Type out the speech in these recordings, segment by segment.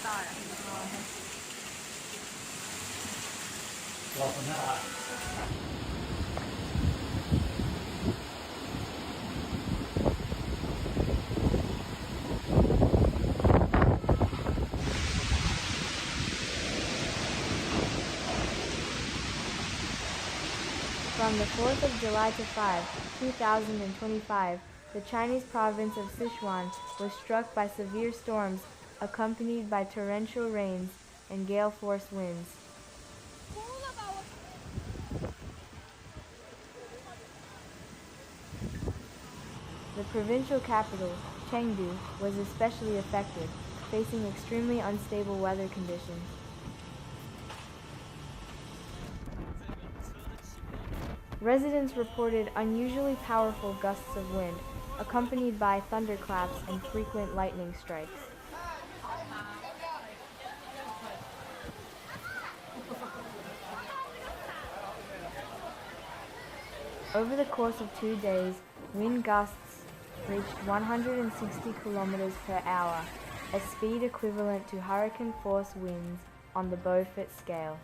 From the 4th of July to 5, 2025, the Chinese province of Sichuan was struck by severe storms accompanied by torrential rains and gale-force winds. The provincial capital, Chengdu, was especially affected, facing extremely unstable weather conditions. Residents reported unusually powerful gusts of wind, accompanied by thunderclaps and frequent lightning strikes. Over the course of 2 days, wind gusts reached 160 kilometers per hour, a speed equivalent to hurricane-force winds on the Beaufort scale.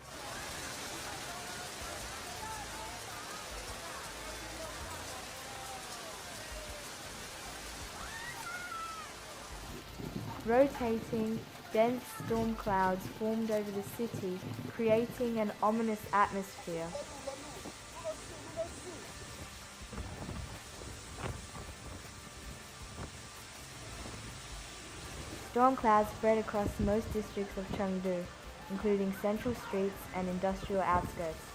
Rotating, dense storm clouds formed over the city, creating an ominous atmosphere. Storm clouds spread across most districts of Chengdu, including central streets and industrial outskirts.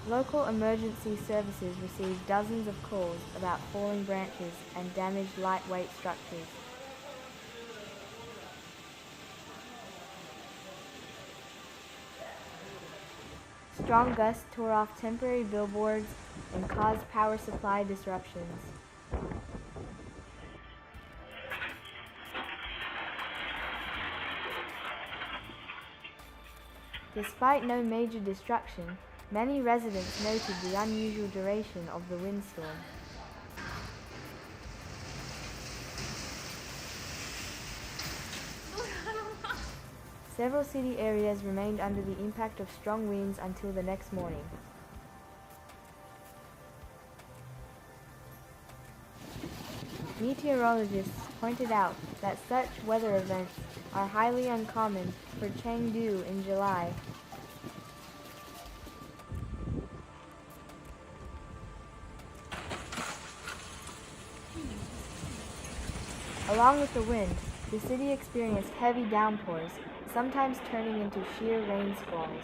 Local emergency services received dozens of calls about falling branches and damaged lightweight structures. Strong gusts tore off temporary billboards and caused power supply disruptions. Despite no major destruction, many residents noted the unusual duration of the windstorm. Several city areas remained under the impact of strong winds until the next morning. Meteorologists pointed out that such weather events are highly uncommon for Chengdu in July. Along with the wind, the city experienced heavy downpours, sometimes turning into sheer rain squalls.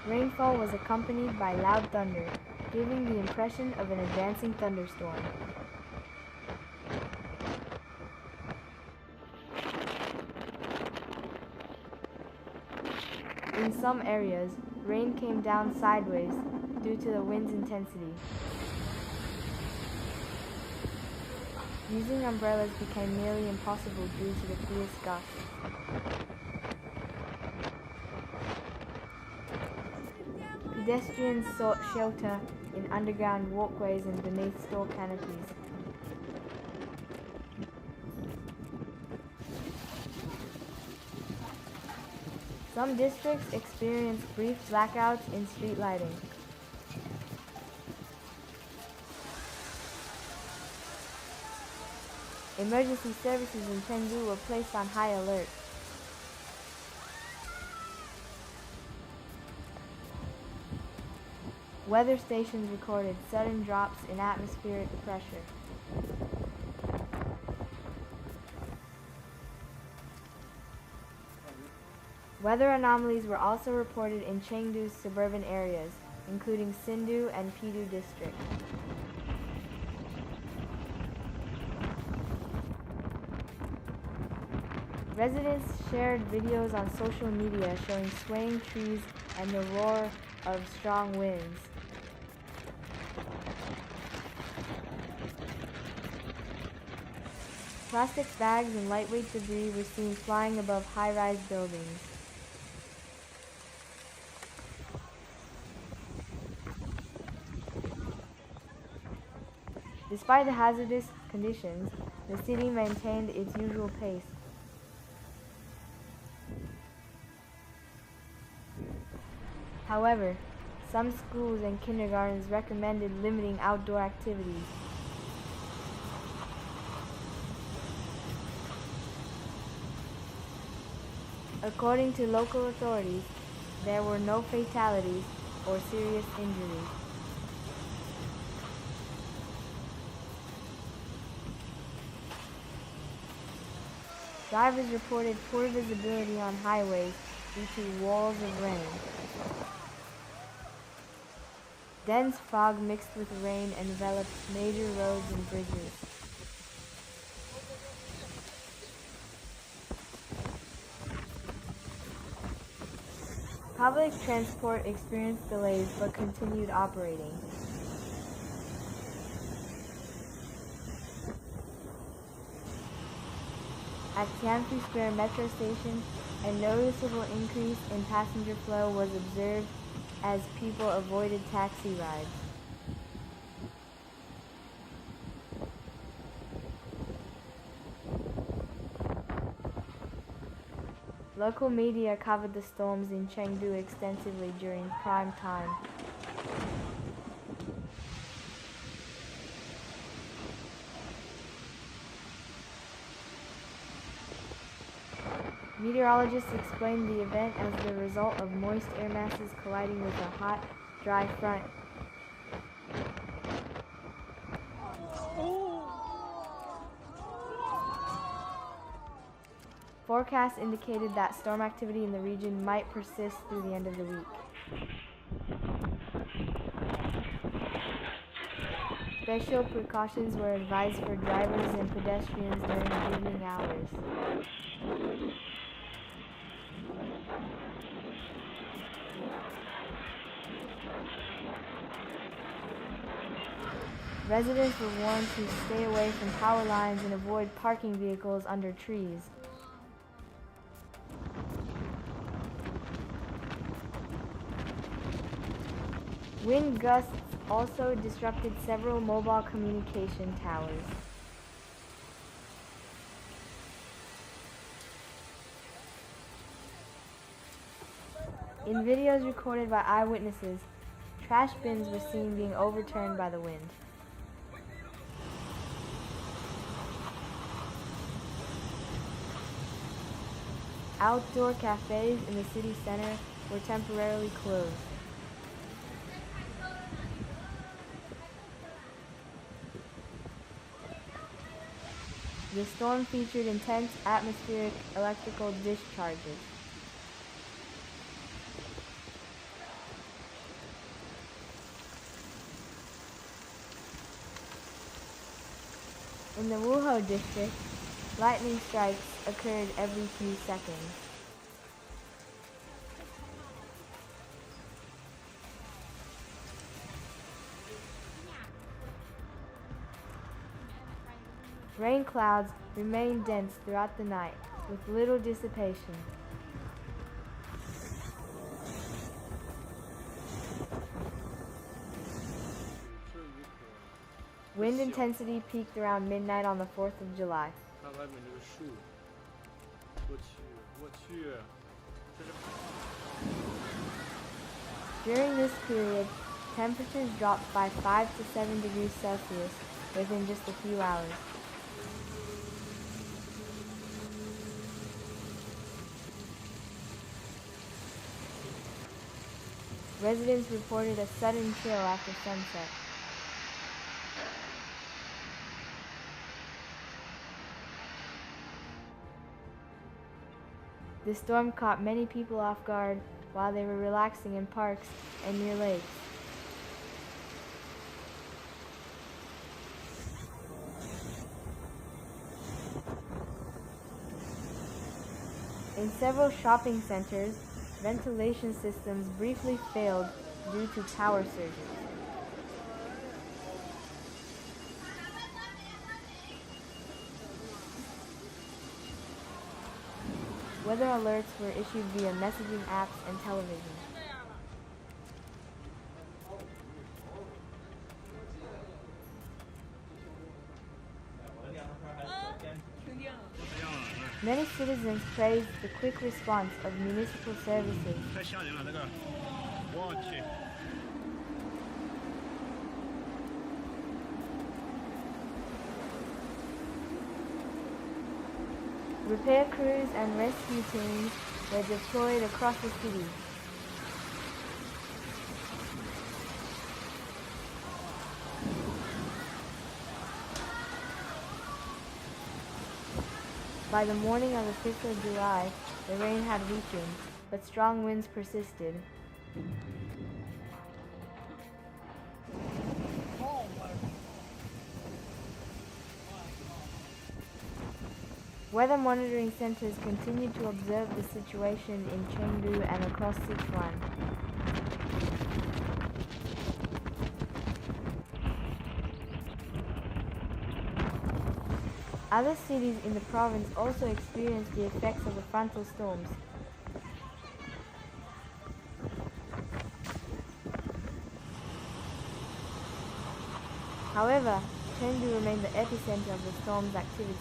Rainfall was accompanied by loud thunder, giving the impression of an advancing thunderstorm. In some areas, rain came down sideways due to the wind's intensity. Using umbrellas became nearly impossible due to the fierce gusts. Pedestrians sought shelter in underground walkways and beneath store canopies. Some districts experienced brief blackouts in street lighting. Emergency services in Chengdu were placed on high alert. Weather stations recorded sudden drops in atmospheric pressure. Weather anomalies were also reported in Chengdu's suburban areas, including Chengdu and Pidu district. Residents shared videos on social media showing swaying trees and the roar of strong winds. Plastic bags and lightweight debris were seen flying above high-rise buildings. Despite the hazardous conditions, the city maintained its usual pace. However, some schools and kindergartens recommended limiting outdoor activities. According to local authorities, there were no fatalities or serious injuries. Drivers reported poor visibility on highways due to walls of rain. Dense fog mixed with rain enveloped major roads and bridges. Public transport experienced delays but continued operating. At Tianfu Square metro station, a noticeable increase in passenger flow was observed as people avoided taxi rides. Local media covered the storms in Chengdu extensively during prime time. Meteorologists explained the event as the result of moist air masses colliding with a hot, dry front. Forecasts indicated that storm activity in the region might persist through the end of the week. Special precautions were advised for drivers and pedestrians during evening hours. Residents were warned to stay away from power lines and avoid parking vehicles under trees. Wind gusts also disrupted several mobile communication towers. In videos recorded by eyewitnesses, trash bins were seen being overturned by the wind. Outdoor cafes in the city center were temporarily closed. The storm featured intense atmospheric electrical discharges. In the Wuhou district, lightning strikes occurred every few seconds. Rain clouds remained dense throughout the night, with little dissipation. Wind intensity peaked around midnight on the 4th of July. During this period, temperatures dropped by 5 to 7 degrees Celsius within just a few hours. Residents reported a sudden chill after sunset. The storm caught many people off guard while they were relaxing in parks and near lakes. In several shopping centers, ventilation systems briefly failed due to power surges. Weather alerts were issued via messaging apps and television. Many citizens praised the quick response of municipal services. Repair crews and rescue teams were deployed across the city. By the morning of the 5th of July, the rain had weakened, but strong winds persisted. Weather monitoring centers continued to observe the situation in Chengdu and across Sichuan. Other cities in the province also experienced the effects of the frontal storms. However, Chengdu remained the epicenter of the storm's activity.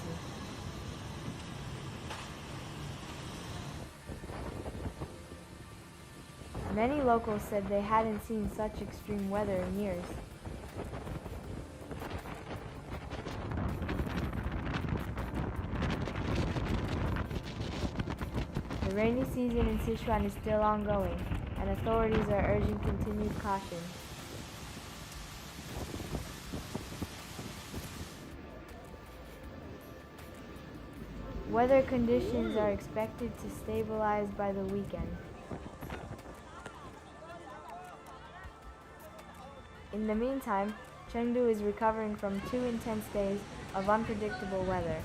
Many locals said they hadn't seen such extreme weather in years. The rainy season in Sichuan is still ongoing, and authorities are urging continued caution. Weather conditions are expected to stabilize by the weekend. In the meantime, Chengdu is recovering from 2 intense days of unpredictable weather.